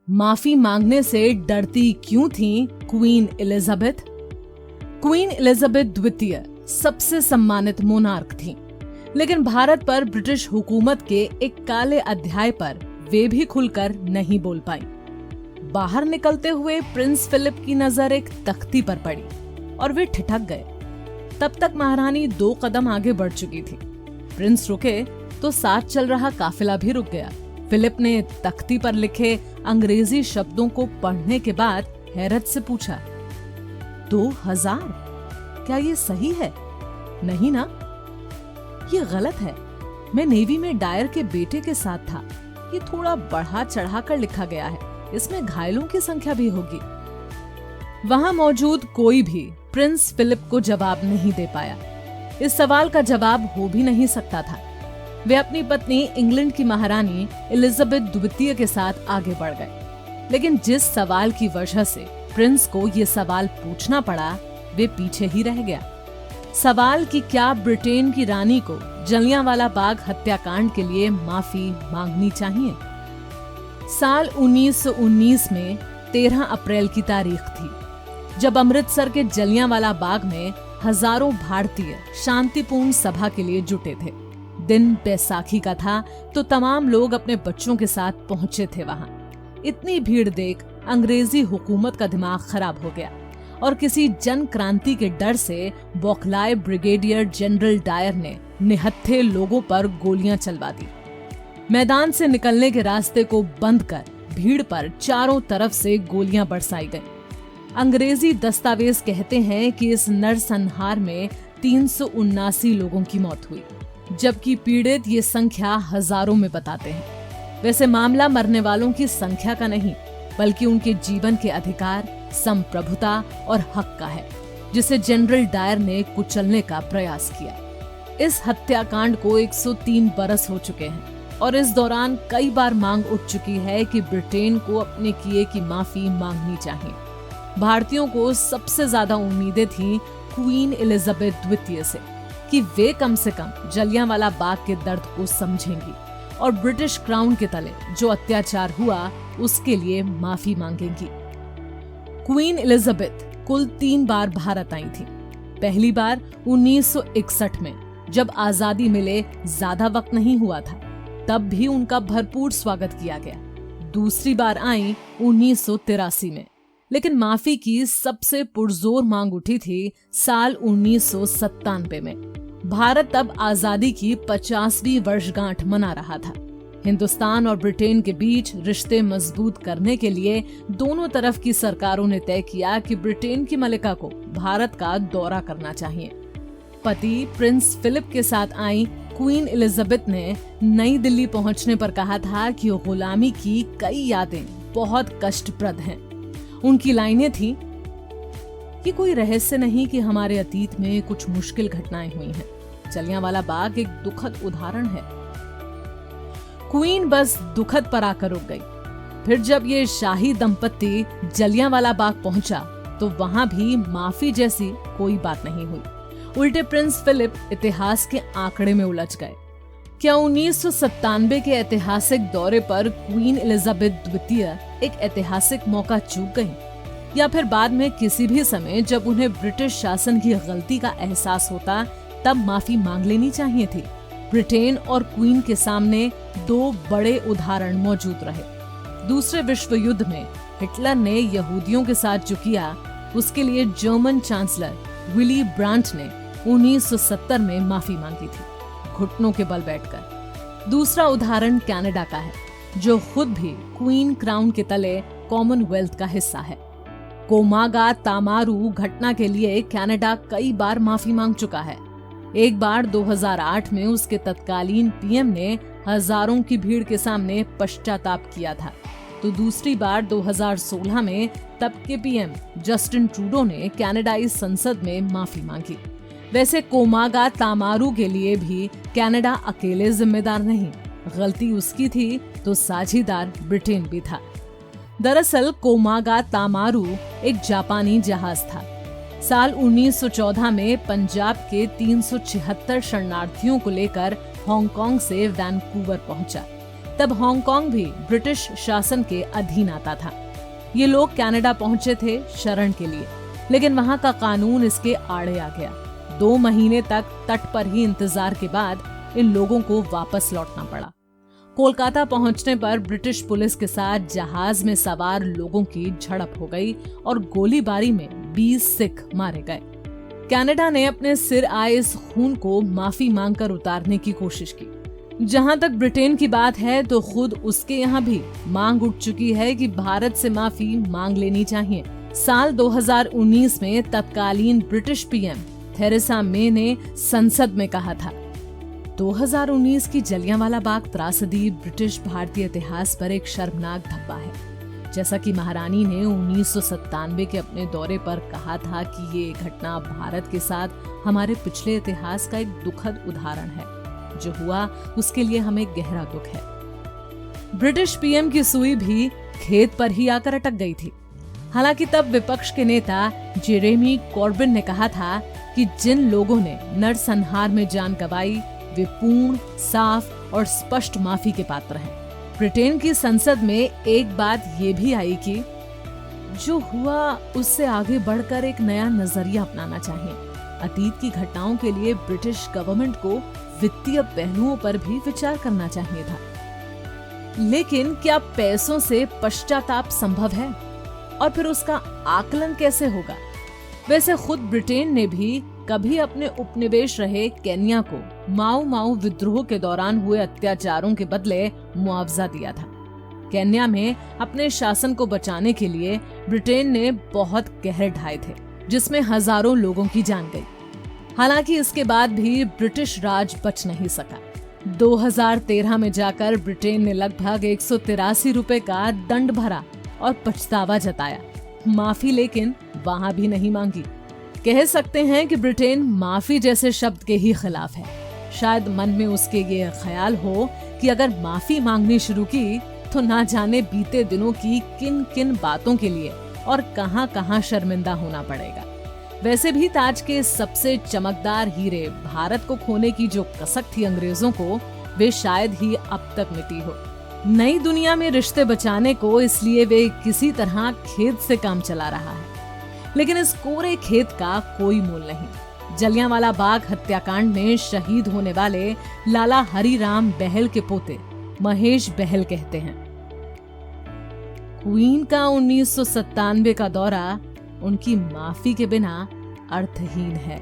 माफी मांगने से डरती क्यों थीं क्वीन एलिजाबेथ? क्वीन एलिजाबेथ द्वितीय सबसे सम्मानित मोनार्क थीं, लेकिन भारत पर ब्रिटिश हुकूमत के एक काले अध्याय पर वे भी खुलकर नहीं बोल पाई। बाहर निकलते हुए प्रिंस फिलिप की नजर एक तख्ती पर पड़ी और वे ठिठक गए। तब तक महारानी 2 कदम आगे बढ़ चुकी थी। प्रिंस रुके तो साथ चल रहा काफिला भी रुक गया। फिलिप ने तख्ती पर लिखे अंग्रेजी शब्दों को पढ़ने के बाद हैरत से पूछा, 2000? क्या ये सही है? नहीं ना, ये गलत है। मैं नेवी में डायर के बेटे के साथ था। ये थोड़ा बढ़ा चढ़ा कर लिखा गया है, इसमें घायलों की संख्या भी होगी। वहां मौजूद कोई भी प्रिंस फिलिप को जवाब नहीं दे पाया। इस सवाल का जवाब हो भी नहीं सकता था। वे अपनी पत्नी इंग्लैंड की महारानी एलिजाबेथ द्वितीय के साथ आगे बढ़ गए, लेकिन जिस सवाल की वजह से प्रिंस को ये सवाल पूछना पड़ा, वे पीछे ही रह गया। सवाल कि क्या ब्रिटेन की रानी को जलियांवाला बाग हत्याकांड के लिए माफी मांगनी चाहिए। साल 1919 में 13 अप्रैल की तारीख थी, जब अमृतसर के जलियांवाला बाग में हजारों भारतीय शांतिपूर्ण सभा के लिए जुटे थे। दिन बैसाखी का था, तो तमाम लोग अपने बच्चों के साथ पहुंचे थे वहां। इतनी भीड़ देख अंग्रेजी हुकूमत का दिमाग खराब हो गया और किसी जन क्रांति के डर से बौखलाए ब्रिगेडियर जनरल डायर ने निहत्थे लोगों पर गोलियां चलवा दी। मैदान से निकलने के रास्ते को बंद कर भीड़ पर चारों तरफ से गोलियां बरसाई गईं। अंग्रेजी दस्तावेज कहते हैं कि इस नरसंहार में 379 लोगों की मौत हुई, जबकि पीड़ित ये संख्या हजारों में बताते हैं। वैसे मामला मरने वालों की संख्या का नहीं, बल्कि उनके जीवन के अधिकार, संप्रभुता और हक का है, जिसे जनरल डायर ने कुचलने का प्रयास किया। इस हत्याकांड को 103 बरस हो चुके हैं और इस दौरान कई बार मांग उठ चुकी है कि ब्रिटेन को अपने किए की माफी मांगनी चाहिए। भारतीयों को सबसे ज्यादा उम्मीदें थीं क्वीन एलिजाबेथ द्वितीय से कि वे कम से कम जलियांवाला बाग के दर्द को समझेंगी और ब्रिटिश क्राउन के तले जो अत्याचार हुआ उसके लिए माफी मांगेंगी। क्वीन एलिजाबेथ कुल 3 बार भारत आई थी। पहली बार 1961 में, जब आजादी मिले ज्यादा वक्त नहीं हुआ था, तब भी उनका भरपूर स्वागत किया गया। दूसरी बार आई 1983 में, लेकिन माफी की सबसे पुरजोर मांग उठी थी साल 1997 में। भारत तब आजादी की 50वीं वर्षगांठ मना रहा था। हिंदुस्तान और ब्रिटेन के बीच रिश्ते मजबूत करने के लिए दोनों तरफ की सरकारों ने तय किया कि ब्रिटेन की मलिका को भारत का दौरा करना चाहिए। पति प्रिंस फिलिप के साथ आई क्वीन एलिजाबेथ ने नई दिल्ली पहुंचने पर कहा था कि गुलामी की कई यादें बहुत कष्टप्रद हैं। उनकी लाइनें थीं, ये कोई रहस्य नहीं कि हमारे अतीत में कुछ मुश्किल घटनाएं हुई हैं। जलियांवाला बाग एक दुखद उदाहरण है। क्वीन बस दुखद पर आकर रुक गई। फिर जब ये शाही दंपत्ति जलियांवाला बाग पहुंचा, तो वहां भी माफी जैसी कोई बात नहीं हुई। उल्टे प्रिंस फिलिप इतिहास के आंकड़े में उलझ गए। क्या 1997 के ऐतिहासिक दौरे पर क्वीन एलिजाबेथ द्वितीय एक ऐतिहासिक मौका चूक गईं? या फिर बाद में किसी भी समय जब उन्हें ब्रिटिश शासन की गलती का एहसास होता, तब माफी मांग लेनी चाहिए थी? ब्रिटेन और क्वीन के सामने 2 बड़े उदाहरण मौजूद रहे। दूसरे विश्व युद्ध में हिटलर ने यहूदियों के साथ जो किया, उसके लिए जर्मन चांसलर विली ब्रांट ने 1970 में माफी मांगी थी, घुटनों के बल बैठकर। दूसरा उदाहरण कनाडा का है, जो खुद भी क्वीन क्राउन के तले कॉमनवेल्थ का हिस्सा है। कोमागा तामारू घटना के लिए कनाडा कई बार माफी मांग चुका है। एक बार 2008 में उसके तत्कालीन पीएम ने हजारों की भीड़ के सामने पश्चाताप किया था, तो दूसरी बार 2016 में तब के पीएम जस्टिन ट्रूडो ने कनाडाई संसद में माफी मांगी। वैसे कोमागा तामारू के लिए भी कनाडा अकेले जिम्मेदार नहीं, गलती उसकी थी तो साझीदार ब्रिटेन भी था। दरअसल कोमागा तामारू एक जापानी जहाज था। साल 1914 में पंजाब के 376 शरणार्थियों को लेकर हांगकांग से वैंकूवर पहुंचा। तब हांगकांग भी ब्रिटिश शासन के अधीन आता था। ये लोग कनाडा पहुंचे थे शरण के लिए, लेकिन वहां का कानून इसके आड़े आ गया। 2 महीने तक तट पर ही इंतजार के बाद इन लोगों को वापस लौटना पड़ा। कोलकाता पहुंचने पर ब्रिटिश पुलिस के साथ जहाज में सवार लोगों की झड़प हो गई और गोलीबारी में 20 सिख मारे गए। कनाडा ने अपने सिर आए इस खून को माफी मांगकर उतारने की कोशिश की। जहां तक ब्रिटेन की बात है तो खुद उसके यहाँ भी मांग उठ चुकी है कि भारत से माफी मांग लेनी चाहिए। साल 2019 में तत्कालीन ब्रिटिश पीएम थेरेसा मे ने संसद में कहा था, 2019 की जलियांवाला बाग त्रासदी ब्रिटिश भारतीय इतिहास पर एक शर्मनाक धब्बा है। जैसा कि महारानी ने 1997 के अपने दौरे पर कहा था कि ये घटना भारत के साथ हमारे पिछले इतिहास का एक दुखद उदाहरण है। जो हुआ उसके लिए हमें गहरा दुख है। ब्रिटिश पीएम की सुई भी खेत पर ही आकर अटक गई थी। हालांकि तब विपक्ष के नेता जेरेमी कॉर्बिन ने कहा था कि जिन लोगों ने नरसंहार में जान गंवाई वे पूर्ण, साफ और स्पष्ट माफी के पात्र हैं। ब्रिटेन की संसद में एक बात ये भी आई कि जो हुआ उससे आगे बढ़कर एक नया नजरिया अपनाना चाहिए। अतीत की घटनाओं के लिए ब्रिटिश गवर्नमेंट को वित्तीय पहलुओं पर भी विचार करना चाहिए था। लेकिन क्या पैसों से पश्चाताप संभव है? और फिर उसका आकलन कैसे होगा? वैसे खुद ब्रिटेन ने भी कभी अपने उपनिवेश रहे केन्या को माओ माओ विद्रोह के दौरान हुए अत्याचारों के बदले मुआवजा दिया था। केन्या में अपने शासन को बचाने के लिए ब्रिटेन ने बहुत कहर ढाए थे, जिसमें हजारों लोगों की जान गई। हालांकि इसके बाद भी ब्रिटिश राज बच नहीं सका। 2013 में जाकर ब्रिटेन ने लगभग 183 रुपए का दंड भरा और पछतावा जताया। माफी लेकिन वहां भी नहीं मांगी। कह सकते हैं कि ब्रिटेन माफी जैसे शब्द के ही खिलाफ है। शायद मन में उसके ये ख्याल हो कि अगर माफी मांगनी शुरू की तो ना जाने बीते दिनों की किन किन बातों के लिए और कहां कहां शर्मिंदा होना पड़ेगा। वैसे भी ताज के सबसे चमकदार हीरे भारत को खोने की जो कसक थी अंग्रेजों को, वे शायद ही अब तक मिटी हो। नई दुनिया में रिश्ते बचाने को इसलिए वे किसी तरह खेत से काम चला रहा है, लेकिन इस कोरे खेत का कोई मूल नहीं। जलियांवाला बाग हत्याकांड में शहीद होने वाले लाला हरिराम बहल के पोते महेश बहल कहते हैं, क्वीन का 1997 का दौरा उनकी माफी के बिना अर्थहीन है।